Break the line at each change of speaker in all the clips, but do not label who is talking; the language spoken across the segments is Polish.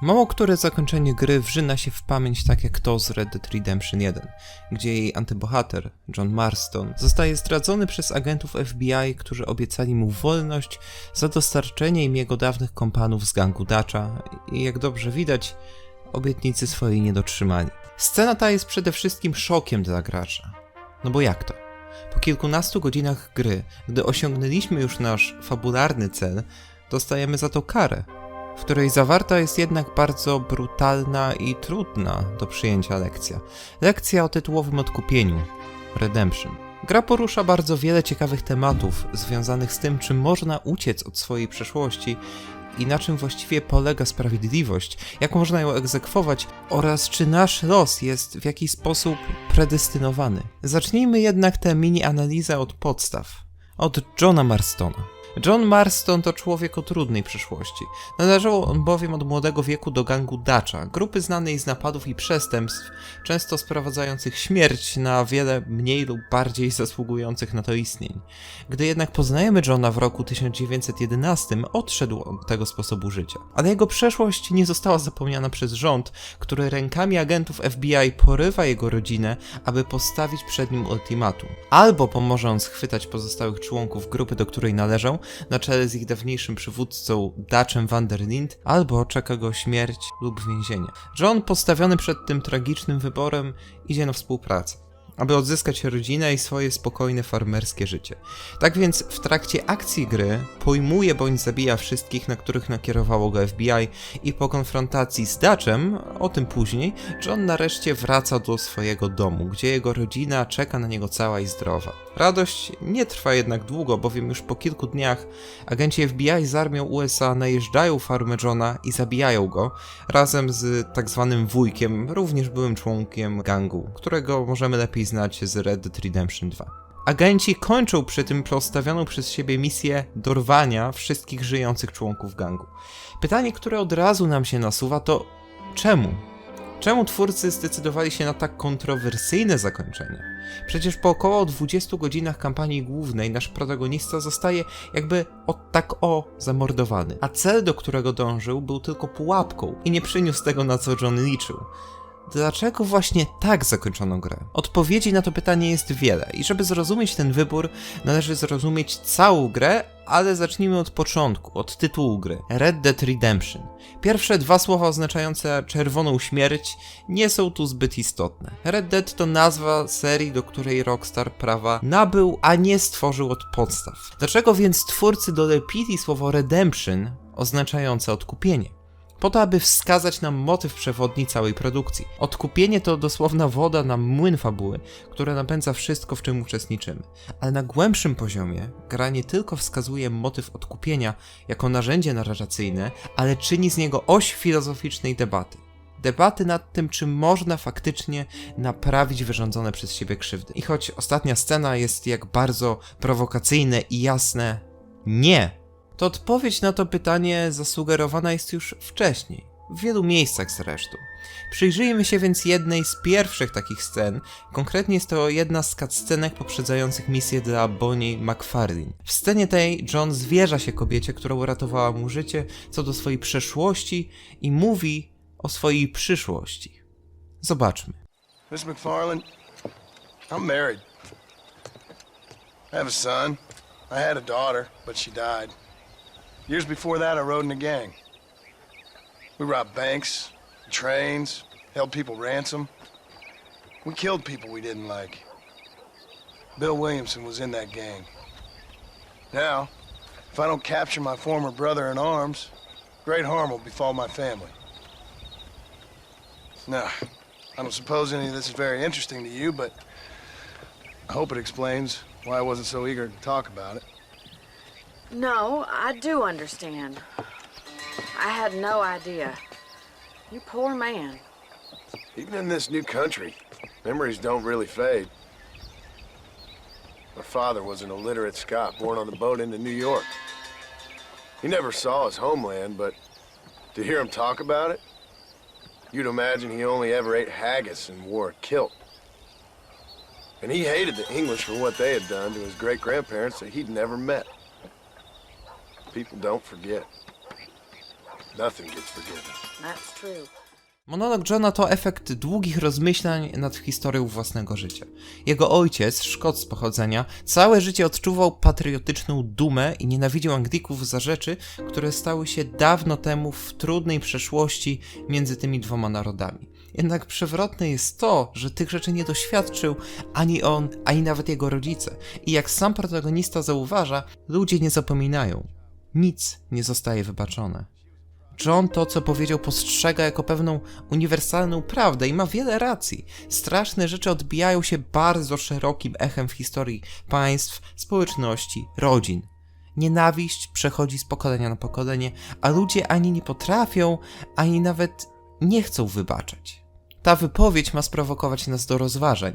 Mało które zakończenie gry wrzyna się w pamięć tak jak to z Red Dead Redemption 1, gdzie jej antybohater, John Marston, zostaje zdradzony przez agentów FBI, którzy obiecali mu wolność za dostarczenie im jego dawnych kompanów z gangu Dutcha i jak dobrze widać, obietnicy swojej nie dotrzymali. Scena ta jest przede wszystkim szokiem dla gracza. No bo jak to? Po kilkunastu godzinach gry, gdy osiągnęliśmy już nasz fabularny cel, dostajemy za to karę, w której zawarta jest jednak bardzo brutalna i trudna do przyjęcia lekcja. Lekcja o tytułowym odkupieniu, Redemption. Gra porusza bardzo wiele ciekawych tematów związanych z tym, czy można uciec od swojej przeszłości i na czym właściwie polega sprawiedliwość, jak można ją egzekwować oraz czy nasz los jest w jakiś sposób predestynowany. Zacznijmy jednak tę mini-analizę od podstaw, od Johna Marstona. John Marston to człowiek o trudnej przeszłości. Należał on bowiem od młodego wieku do gangu Dutcha, grupy znanej z napadów i przestępstw, często sprowadzających śmierć na wiele mniej lub bardziej zasługujących na to istnień. Gdy jednak poznajemy Johna w roku 1911, odszedł od tego sposobu życia. Ale jego przeszłość nie została zapomniana przez rząd, który rękami agentów FBI porywa jego rodzinę, aby postawić przed nim ultimatum. Albo pomoże on schwytać pozostałych członków grupy, do której należą, na czele z ich dawniejszym przywódcą Dutchem van der Linde, albo czeka go śmierć lub więzienie. John, postawiony przed tym tragicznym wyborem, idzie na współpracę, aby odzyskać rodzinę i swoje spokojne farmerskie życie. Tak więc w trakcie akcji gry pojmuje bądź zabija wszystkich, na których nakierowało go FBI i po konfrontacji z Dutchem, o tym później, John nareszcie wraca do swojego domu, gdzie jego rodzina czeka na niego cała i zdrowa. Radość nie trwa jednak długo, bowiem już po kilku dniach agenci FBI z armią USA najeżdżają farmę Johna i zabijają go, razem z tak zwanym wujkiem, również byłym członkiem gangu, którego możemy lepiej znać z Red Dead Redemption 2. Agenci kończą przy tym postawioną przez siebie misję dorwania wszystkich żyjących członków gangu. Pytanie, które od razu nam się nasuwa, to czemu? Czemu twórcy zdecydowali się na tak kontrowersyjne zakończenie? Przecież po około 20 godzinach kampanii głównej nasz protagonista zostaje jakby zamordowany, a cel, do którego dążył, był tylko pułapką i nie przyniósł tego, na co John liczył. Dlaczego właśnie tak zakończono grę? Odpowiedzi na to pytanie jest wiele i żeby zrozumieć ten wybór, należy zrozumieć całą grę, ale zacznijmy od początku, od tytułu gry. Red Dead Redemption. Pierwsze dwa słowa oznaczające czerwoną śmierć nie są tu zbyt istotne. Red Dead to nazwa serii, do której Rockstar prawa nabył, a nie stworzył od podstaw. Dlaczego więc twórcy dolepili słowo Redemption, oznaczające odkupienie? Po to, aby wskazać nam motyw przewodni całej produkcji. Odkupienie to dosłowna woda na młyn fabuły, która napędza wszystko, w czym uczestniczymy. Ale na głębszym poziomie gra nie tylko wskazuje motyw odkupienia jako narzędzie narracyjne, ale czyni z niego oś filozoficznej debaty. Debaty nad tym, czy można faktycznie naprawić wyrządzone przez siebie krzywdy. I choć ostatnia scena jest jak bardzo prowokacyjne i jasne nie, to odpowiedź na to pytanie zasugerowana jest już wcześniej, w wielu miejscach zresztą. Przyjrzyjmy się więc jednej z pierwszych takich scen, konkretnie jest to jedna z cutscenek poprzedzających misję dla Bonnie McFarlane. W scenie tej John zwierza się kobiecie, która uratowała mu życie, co do swojej przeszłości i mówi o swojej przyszłości. Zobaczmy.
Miss McFarlane, I'm married. I have a son. I had a daughter, but she died. Years before that, I rode in a gang. We robbed banks, trains, held people ransom. We killed people we didn't like. Bill Williamson was in that gang. Now, if I don't capture my former brother in arms, great harm will befall my family. Now, I don't suppose any of this is very interesting to you, but I hope it explains why I wasn't so eager to talk about it.
No, I do understand. I had no idea. You poor man.
Even in this new country, memories don't really fade. My father was an illiterate Scot born on the boat into New York. He never saw his homeland, but to hear him talk about it, you'd imagine he only ever ate haggis and wore a kilt. And he hated the English for what they had done to his great-grandparents that he'd never met. People don't forget. Nothing gets forgiven.
That's true.
Monolog Johna to efekt długich rozmyślań nad historią własnego życia. Jego ojciec, Szkot z pochodzenia, całe życie odczuwał patriotyczną dumę i nienawidził Anglików za rzeczy, które stały się dawno temu w trudnej przeszłości między tymi dwoma narodami. Jednak przewrotne jest to, że tych rzeczy nie doświadczył ani on, ani nawet jego rodzice. I jak sam protagonista zauważa, ludzie nie zapominają. Nic nie zostaje wybaczone. John to, co powiedział, postrzega jako pewną uniwersalną prawdę i ma wiele racji. Straszne rzeczy odbijają się bardzo szerokim echem w historii państw, społeczności, rodzin. Nienawiść przechodzi z pokolenia na pokolenie, a ludzie ani nie potrafią, ani nawet nie chcą wybaczać. Ta wypowiedź ma sprowokować nas do rozważań.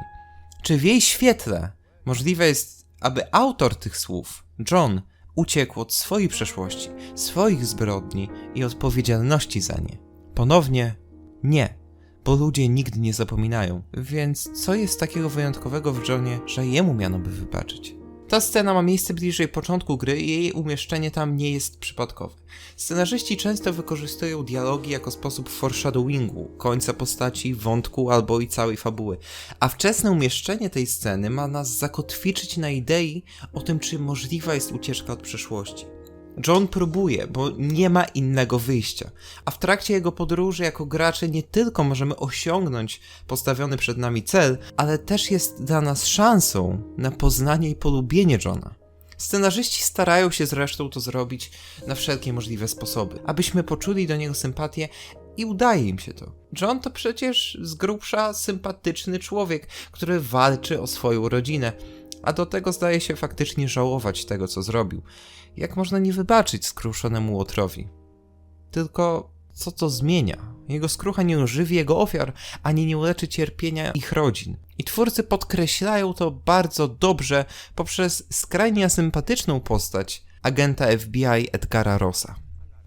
Czy w jej świetle możliwe jest, aby autor tych słów, John, uciekł od swojej przeszłości, swoich zbrodni i odpowiedzialności za nie? Ponownie nie, bo ludzie nigdy nie zapominają. Więc co jest takiego wyjątkowego w Johnie, że jemu miano by wybaczyć? Ta scena ma miejsce bliżej początku gry i jej umieszczenie tam nie jest przypadkowe. Scenarzyści często wykorzystują dialogi jako sposób foreshadowingu, końca postaci, wątku albo i całej fabuły, a wczesne umieszczenie tej sceny ma nas zakotwiczyć na idei o tym, czy możliwa jest ucieczka od przeszłości. John próbuje, bo nie ma innego wyjścia, a w trakcie jego podróży jako gracze nie tylko możemy osiągnąć postawiony przed nami cel, ale też jest dla nas szansą na poznanie i polubienie Johna. Scenarzyści starają się zresztą to zrobić na wszelkie możliwe sposoby, abyśmy poczuli do niego sympatię i udaje im się to. John to przecież z grubsza sympatyczny człowiek, który walczy o swoją rodzinę, a do tego zdaje się faktycznie żałować tego, co zrobił. Jak można nie wybaczyć skruszonemu łotrowi? Tylko co to zmienia? Jego skrucha nie ożywi jego ofiar, ani nie uleczy cierpienia ich rodzin. I twórcy podkreślają to bardzo dobrze poprzez skrajnie asympatyczną postać agenta FBI Edgara Rossa.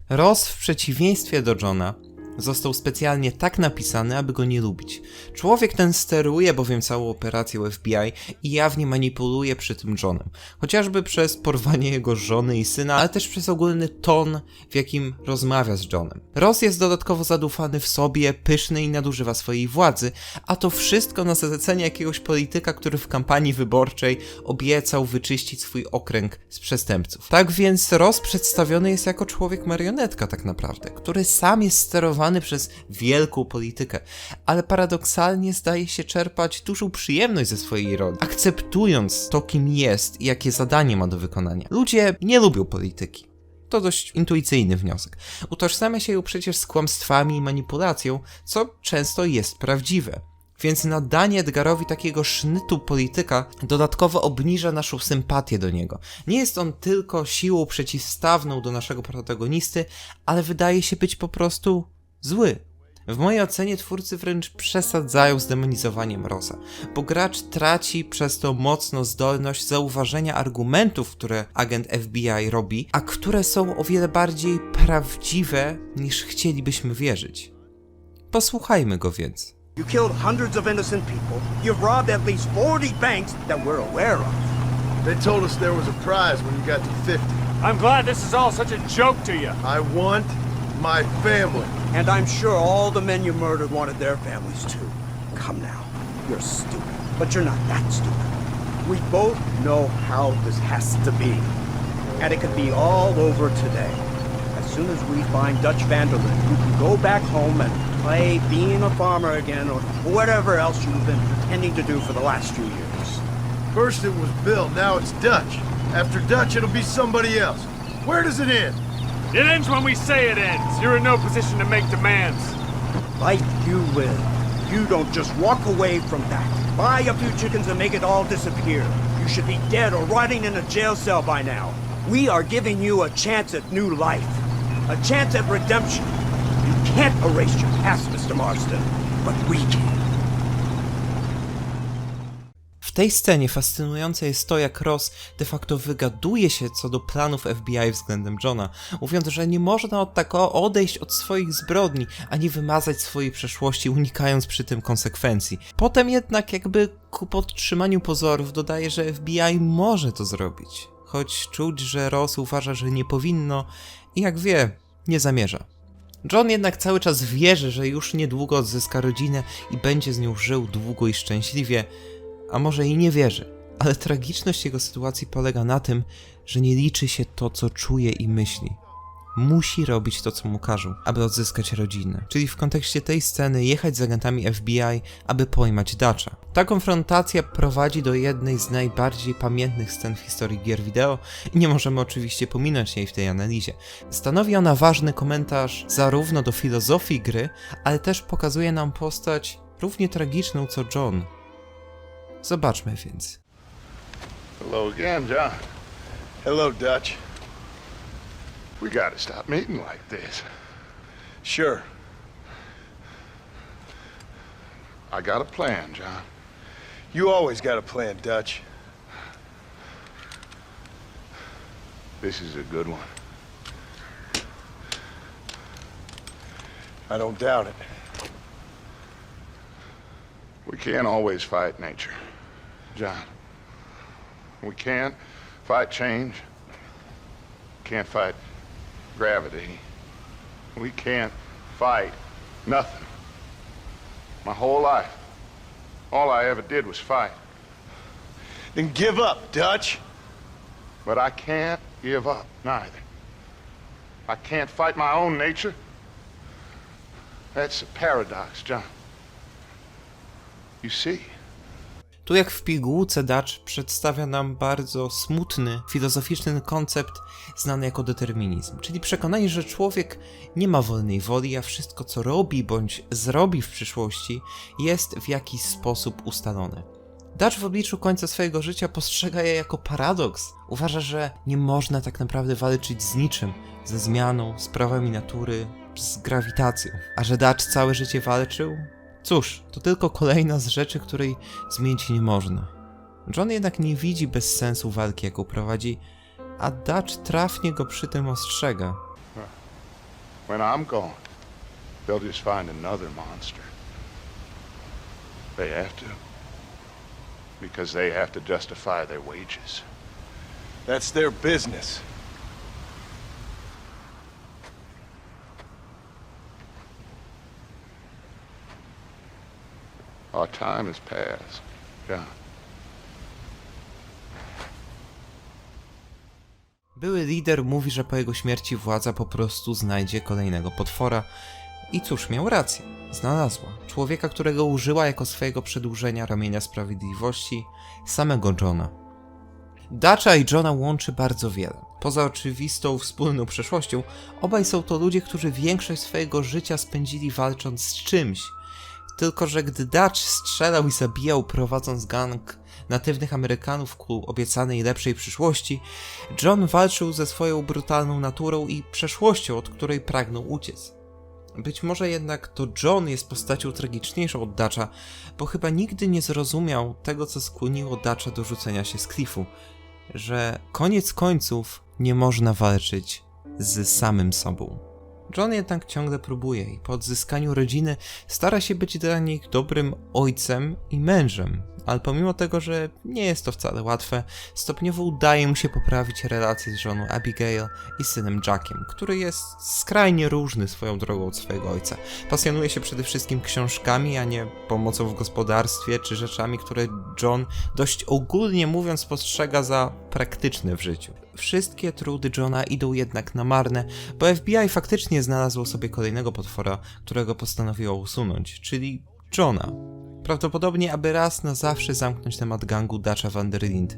Ross w przeciwieństwie do Johna został specjalnie tak napisany, aby go nie lubić. Człowiek ten steruje bowiem całą operacją FBI i jawnie manipuluje przy tym Johnem. Chociażby przez porwanie jego żony i syna, ale też przez ogólny ton, w jakim rozmawia z Johnem. Ross jest dodatkowo zadufany w sobie, pyszny i nadużywa swojej władzy, a to wszystko na zlecenie jakiegoś polityka, który w kampanii wyborczej obiecał wyczyścić swój okręg z przestępców. Tak więc Ross przedstawiony jest jako człowiek marionetka tak naprawdę, który sam jest sterowany przez wielką politykę, ale paradoksalnie zdaje się czerpać dużą przyjemność ze swojej roli, akceptując to, kim jest i jakie zadanie ma do wykonania. Ludzie nie lubią polityki. To dość intuicyjny wniosek. Utożsamia się ją przecież z kłamstwami i manipulacją, co często jest prawdziwe. Więc nadanie Edgarowi takiego sznytu polityka dodatkowo obniża naszą sympatię do niego. Nie jest on tylko siłą przeciwstawną do naszego protagonisty, ale wydaje się być po prostu zły. W mojej ocenie twórcy wręcz przesadzają z demonizowaniem Rossa, bo gracz traci przez to mocno zdolność zauważenia argumentów, które agent FBI robi, a które są o wiele bardziej prawdziwe niż chcielibyśmy wierzyć. Posłuchajmy go więc.
You killed hundreds of innocent people. You've robbed at least 40 banks that we're aware of.
They told us there was a prize when you got to 50.
I'm glad this is all such a joke to you.
I want my family.
And I'm sure all the men you murdered wanted their families too. Come now. You're stupid. But you're not that stupid. We both know how this has to be. And it could be all over today. As soon as we find Dutch Vanderlyn, you can go back home and play being a farmer again or whatever else you've been pretending to do for the last few years.
First it was Bill, now it's Dutch. After Dutch, it'll be somebody else. Where does it end?
It ends when we say it ends. You're in no position to make demands.
Life you live. You don't just walk away from that. Buy a few chickens and make it all disappear. You should be dead or rotting in a jail cell by now. We are giving you a chance at new life. A chance at redemption. You can't erase your past, Mr. Marston, but we can.
W tej scenie fascynujące jest to, jak Ross de facto wygaduje się co do planów FBI względem Johna, mówiąc, że nie można tak odejść od swoich zbrodni, ani wymazać swojej przeszłości, unikając przy tym konsekwencji. Potem jednak jakby ku podtrzymaniu pozorów dodaje, że FBI może to zrobić, choć czuć, że Ross uważa, że nie powinno i jak wie, nie zamierza. John jednak cały czas wierzy, że już niedługo odzyska rodzinę i będzie z nią żył długo i szczęśliwie, a może i nie wierzy. Ale tragiczność jego sytuacji polega na tym, że nie liczy się to, co czuje i myśli. Musi robić to, co mu każą, aby odzyskać rodzinę. Czyli w kontekście tej sceny jechać z agentami FBI, aby pojmać Dutcha. Ta konfrontacja prowadzi do jednej z najbardziej pamiętnych scen w historii gier wideo i nie możemy oczywiście pominąć jej w tej analizie. Stanowi ona ważny komentarz zarówno do filozofii gry, ale też pokazuje nam postać równie tragiczną co John. Zobaczmy więc.
Hello again, John.
Hello, Dutch.
We gotta stop meeting like this.
Sure.
I got a plan, John.
You always got a plan, Dutch.
This is a good one.
I don't doubt it.
We can't always fight nature, John. We can't fight change. Can't fight gravity. We can't fight nothing. My whole life, all I ever did was fight.
Then give up, Dutch.
But I can't give up, neither. I can't fight my own nature. That's a paradox, John. You see?
Tu jak w pigułce Dutch przedstawia nam bardzo smutny, filozoficzny koncept znany jako determinizm, czyli przekonanie, że człowiek nie ma wolnej woli, a wszystko co robi bądź zrobi w przyszłości jest w jakiś sposób ustalone. Dutch w obliczu końca swojego życia postrzega je jako paradoks. Uważa, że nie można tak naprawdę walczyć z niczym, ze zmianą, z prawami natury, z grawitacją. A że Dutch całe życie walczył? Cóż, to tylko kolejna z rzeczy, której zmienić nie można. John jednak nie widzi bezsensu walki, jaką prowadzi, a Dutch trafnie go przy tym ostrzega.
When I'm gone, they'll just find another monster. They have to. Because they have to justify their wages.
That's their business.
Our time has passed, John.
Były lider mówi, że po jego śmierci władza po prostu znajdzie kolejnego potwora. I cóż, miał rację. Znalazła. Człowieka, którego użyła jako swojego przedłużenia ramienia sprawiedliwości, samego Johna. Dutcha i Johna łączy bardzo wiele. Poza oczywistą wspólną przeszłością, obaj są to ludzie, którzy większość swojego życia spędzili walcząc z czymś. Tylko że gdy Dutch strzelał i zabijał, prowadząc gang natywnych Amerykanów ku obiecanej lepszej przyszłości, John walczył ze swoją brutalną naturą i przeszłością, od której pragnął uciec. Być może jednak to John jest postacią tragiczniejszą od Dutcha, bo chyba nigdy nie zrozumiał tego, co skłoniło Dutcha do rzucenia się z klifu, że koniec końców nie można walczyć z samym sobą. John jednak ciągle próbuje i po odzyskaniu rodziny stara się być dla nich dobrym ojcem i mężem, ale pomimo tego, że nie jest to wcale łatwe, stopniowo udaje mu się poprawić relacje z żoną Abigail i synem Jackiem, który jest skrajnie różny swoją drogą od swojego ojca. Pasjonuje się przede wszystkim książkami, a nie pomocą w gospodarstwie czy rzeczami, które John dość ogólnie mówiąc postrzega za praktyczne w życiu. Wszystkie trudy Johna idą jednak na marne, bo FBI faktycznie znalazło sobie kolejnego potwora, którego postanowiło usunąć, czyli Johna. Prawdopodobnie, aby raz na zawsze zamknąć temat gangu Dutcha Van der Linde.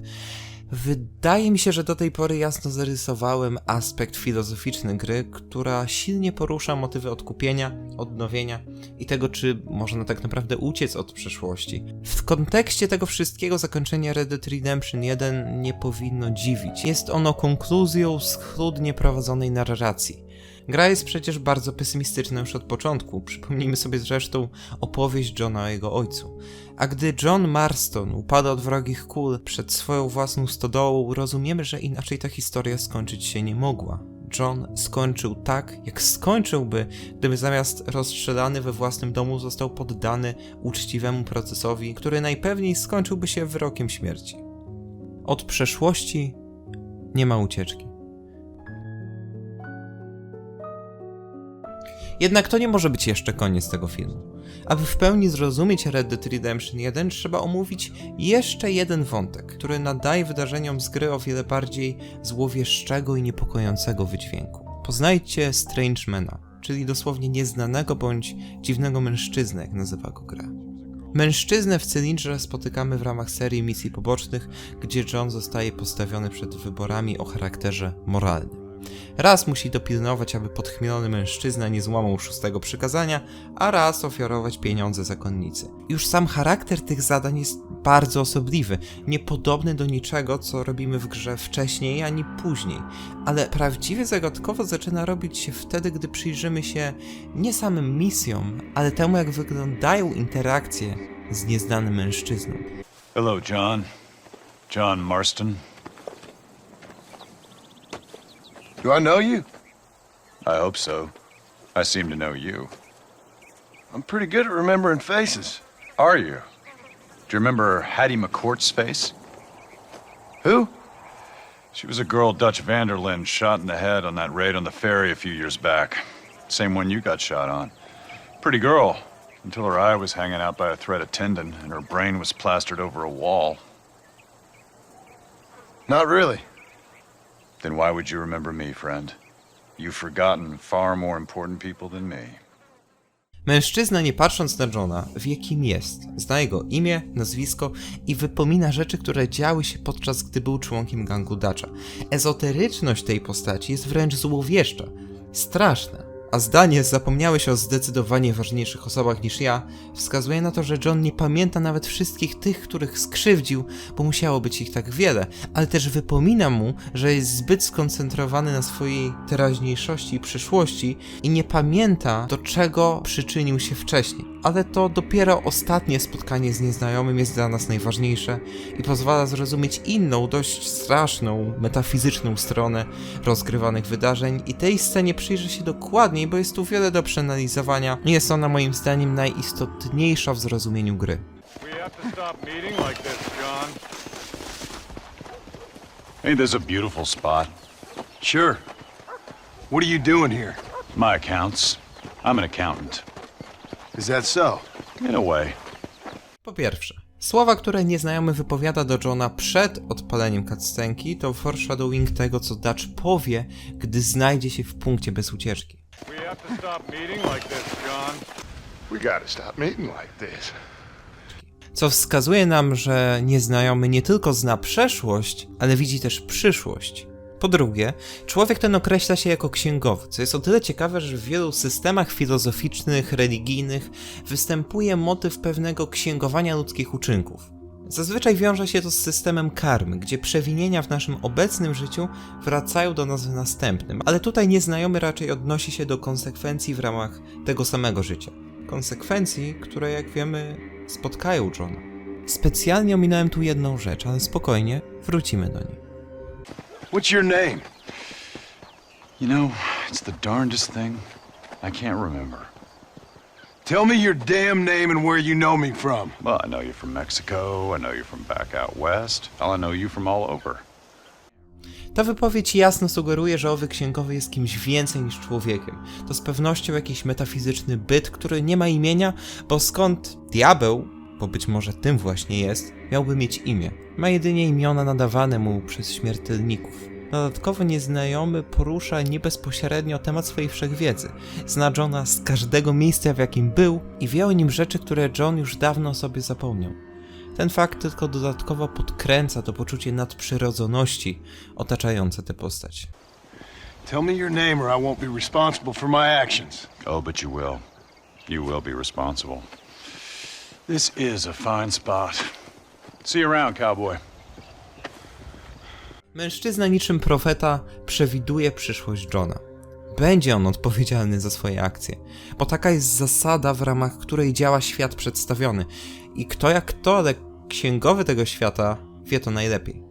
Wydaje mi się, że do tej pory jasno zarysowałem aspekt filozoficzny gry, która silnie porusza motywy odkupienia, odnowienia i tego, czy można tak naprawdę uciec od przeszłości. W kontekście tego wszystkiego zakończenie Red Dead Redemption 1 nie powinno dziwić. Jest ono konkluzją schludnie prowadzonej narracji. Gra jest przecież bardzo pesymistyczna już od początku, przypomnijmy sobie zresztą opowieść Johna o jego ojcu. A gdy John Marston upada od wrogich kul przed swoją własną stodołą, rozumiemy, że inaczej ta historia skończyć się nie mogła. John skończył tak, jak skończyłby, gdyby zamiast rozstrzelany we własnym domu został poddany uczciwemu procesowi, który najpewniej skończyłby się wyrokiem śmierci. Od przeszłości nie ma ucieczki. Jednak to nie może być jeszcze koniec tego filmu. Aby w pełni zrozumieć Red Dead Redemption 1, trzeba omówić jeszcze jeden wątek, który nadaje wydarzeniom z gry o wiele bardziej złowieszczego i niepokojącego wydźwięku. Poznajcie Strangemana, czyli dosłownie nieznanego bądź dziwnego mężczyznę, jak nazywa go gra. Mężczyznę w cylindrze spotykamy w ramach serii misji pobocznych, gdzie John zostaje postawiony przed wyborami o charakterze moralnym. Raz musi dopilnować, aby podchmielony mężczyzna nie złamał 6. przykazania, a raz ofiarować pieniądze zakonnicy. Już sam charakter tych zadań jest bardzo osobliwy, niepodobny do niczego, co robimy w grze wcześniej ani później, ale prawdziwie zagadkowo zaczyna robić się wtedy, gdy przyjrzymy się nie samym misjom, ale temu, jak wyglądają interakcje z nieznanym mężczyzną.
Hello, John. John Marston.
Do I know you?
I hope so. I seem to know you.
I'm pretty good at remembering faces.
Are you? Do you remember Hattie McCourt's face?
Who?
She was a girl Dutch Vanderlyn shot in the head on that raid on the ferry a few years back. Same one you got shot on. Pretty girl, until her eye was hanging out by a thread of tendon and her brain was plastered over a wall.
Not really.
Then why would you remember me, friend? You've forgotten far more important people than me.
Mężczyzna, nie patrząc na Johna, wie kim jest, zna jego imię, nazwisko i wypomina rzeczy, które działy się podczas gdy był członkiem gangu Dutcha. Ezoteryczność tej postaci jest wręcz złowieszcza, straszna. A zdanie "zapomniałeś o zdecydowanie ważniejszych osobach niż ja" wskazuje na to, że John nie pamięta nawet wszystkich tych, których skrzywdził, bo musiało być ich tak wiele, ale też wypomina mu, że jest zbyt skoncentrowany na swojej teraźniejszości i przyszłości i nie pamięta, do czego przyczynił się wcześniej. Ale to dopiero ostatnie spotkanie z nieznajomym jest dla nas najważniejsze i pozwala zrozumieć inną, dość straszną, metafizyczną stronę rozgrywanych wydarzeń i tej scenie przyjrzy się dokładniej, bo jest tu wiele do przeanalizowania i jest ona moim zdaniem najistotniejsza w zrozumieniu gry.
We have to stop meeting like this, John. Ain't this a beautiful spot?
Sure. What are you doing here?
My accounts. I'm an accountant.
Is that so?
In a way.
Po pierwsze, słowa, które nieznajomy wypowiada do Johna przed odpaleniem cutscenki, to foreshadowing tego, co Dutch powie, gdy znajdzie się w punkcie bez ucieczki.
We have to stop meeting like this, John.
We gotta stop meeting like this.
Co wskazuje nam, że nieznajomy nie tylko zna przeszłość, ale widzi też przyszłość. Po drugie, człowiek ten określa się jako księgowy, co jest o tyle ciekawe, że w wielu systemach filozoficznych, religijnych występuje motyw pewnego księgowania ludzkich uczynków. Zazwyczaj wiąże się to z systemem karmy, gdzie przewinienia w naszym obecnym życiu wracają do nas w następnym, ale tutaj nieznajomy raczej odnosi się do konsekwencji w ramach tego samego życia. Konsekwencji, które jak wiemy spotkają Johna. Specjalnie ominąłem tu jedną rzecz, ale spokojnie, wrócimy do niej.
What's your name?
You know, it's the darndest thing. I can't remember.
Tell me your damn name and where you know me from.
Well, I know you from Mexico. I know you from back out west. I know you from all over.
Ta wypowiedź jasno sugeruje, że owy księgowy jest kimś więcej niż człowiekiem. To z pewnością jakiś metafizyczny byt, który nie ma imienia, bo skąd diabeł, bo być może tym właśnie jest, miałby mieć imię. Ma jedynie imiona nadawane mu przez śmiertelników. Dodatkowo nieznajomy porusza nie bezpośrednio temat swojej wszechwiedzy. Zna Johna z każdego miejsca, w jakim był i wie o nim rzeczy, które John już dawno sobie zapomniał. Ten fakt tylko dodatkowo podkręca to poczucie nadprzyrodzoności otaczające tę postać.
Tell me your name or I won't be responsible for my actions.
Oh, but you will. You will be responsible. This is a fine spot. See you around, cowboy.
Mężczyzna niczym profeta przewiduje przyszłość Johna. Będzie on odpowiedzialny za swoje akcje, bo taka jest zasada, w ramach której działa świat przedstawiony. I kto jak kto, ale księgowy tego świata wie to najlepiej.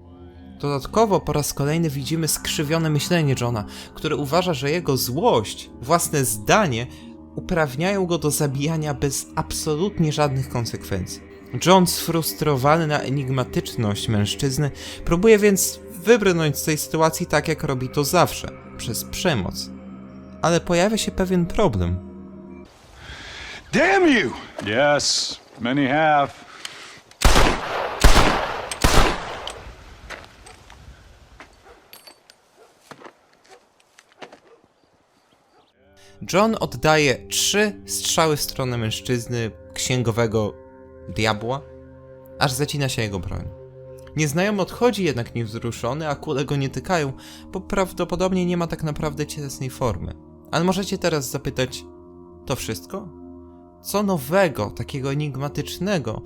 Dodatkowo po raz kolejny widzimy skrzywione myślenie Johna, który uważa, że jego złość, własne zdanie uprawniają go do zabijania bez absolutnie żadnych konsekwencji. John, sfrustrowany na enigmatyczność mężczyzny, próbuje więc wybrnąć z tej sytuacji tak, jak robi to zawsze, przez przemoc. Ale pojawia się pewien problem.
Damn you!
Yes, many have.
John oddaje 3 strzały w stronę mężczyzny, księgowego diabła, aż zacina się jego broń. Nieznajomy odchodzi jednak niewzruszony, a kule go nie tykają, bo prawdopodobnie nie ma tak naprawdę cielesnej formy. Ale możecie teraz zapytać, to wszystko? Co nowego, takiego enigmatycznego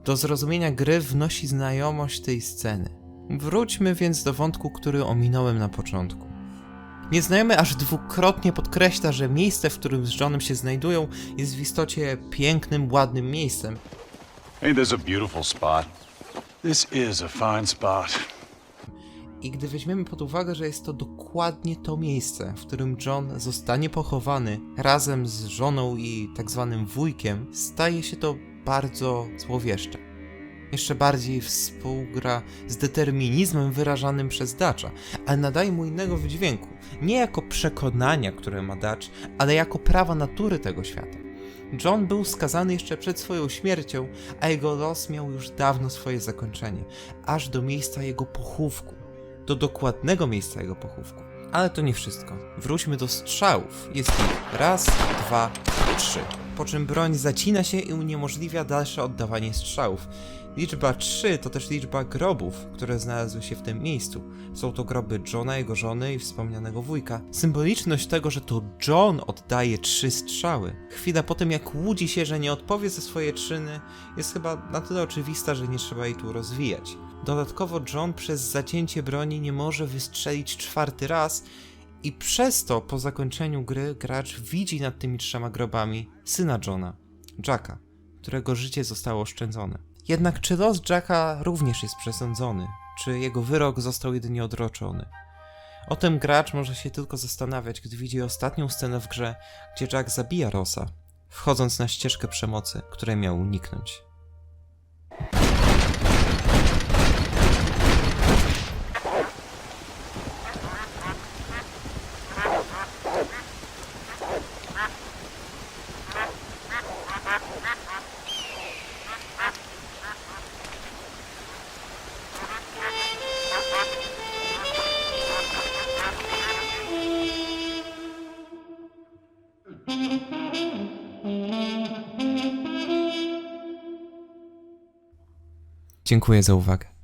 do zrozumienia gry wnosi znajomość tej sceny? Wróćmy więc do wątku, który ominąłem na początku. Nieznajomy aż dwukrotnie podkreśla, że miejsce, w którym z Johnem się znajdują, jest w istocie pięknym, ładnym miejscem.
Ain't this a beautiful spot? This is a fine spot.
I gdy weźmiemy pod uwagę, że jest to dokładnie to miejsce, w którym John zostanie pochowany razem z żoną i tak zwanym wujkiem, staje się to bardzo złowieszcze. Jeszcze bardziej współgra z determinizmem wyrażanym przez Dutcha, ale nadaje mu innego wydźwięku. Nie jako przekonania, które ma Dutch, ale jako prawa natury tego świata. John był skazany jeszcze przed swoją śmiercią, a jego los miał już dawno swoje zakończenie, aż do miejsca jego pochówku. Do dokładnego miejsca jego pochówku. Ale to nie wszystko. Wróćmy do strzałów. Jest ich 1, 2, 3. Po czym broń zacina się i uniemożliwia dalsze oddawanie strzałów. Liczba 3 to też liczba grobów, które znalazły się w tym miejscu. Są to groby Johna, jego żony i wspomnianego wujka. Symboliczność tego, że to John oddaje 3 strzały, chwila po tym jak łudzi się, że nie odpowie za swoje czyny, jest chyba na tyle oczywista, że nie trzeba jej tu rozwijać. Dodatkowo John przez zacięcie broni nie może wystrzelić 4. raz i przez to po zakończeniu gry gracz widzi nad tymi 3 grobami syna Johna, Jacka, którego życie zostało oszczędzone. Jednak czy los Jacka również jest przesądzony? Czy jego wyrok został jedynie odroczony? O tym gracz może się tylko zastanawiać, gdy widzi ostatnią scenę w grze, gdzie Jack zabija Rossa, wchodząc na ścieżkę przemocy, której miał uniknąć. Dziękuję za uwagę.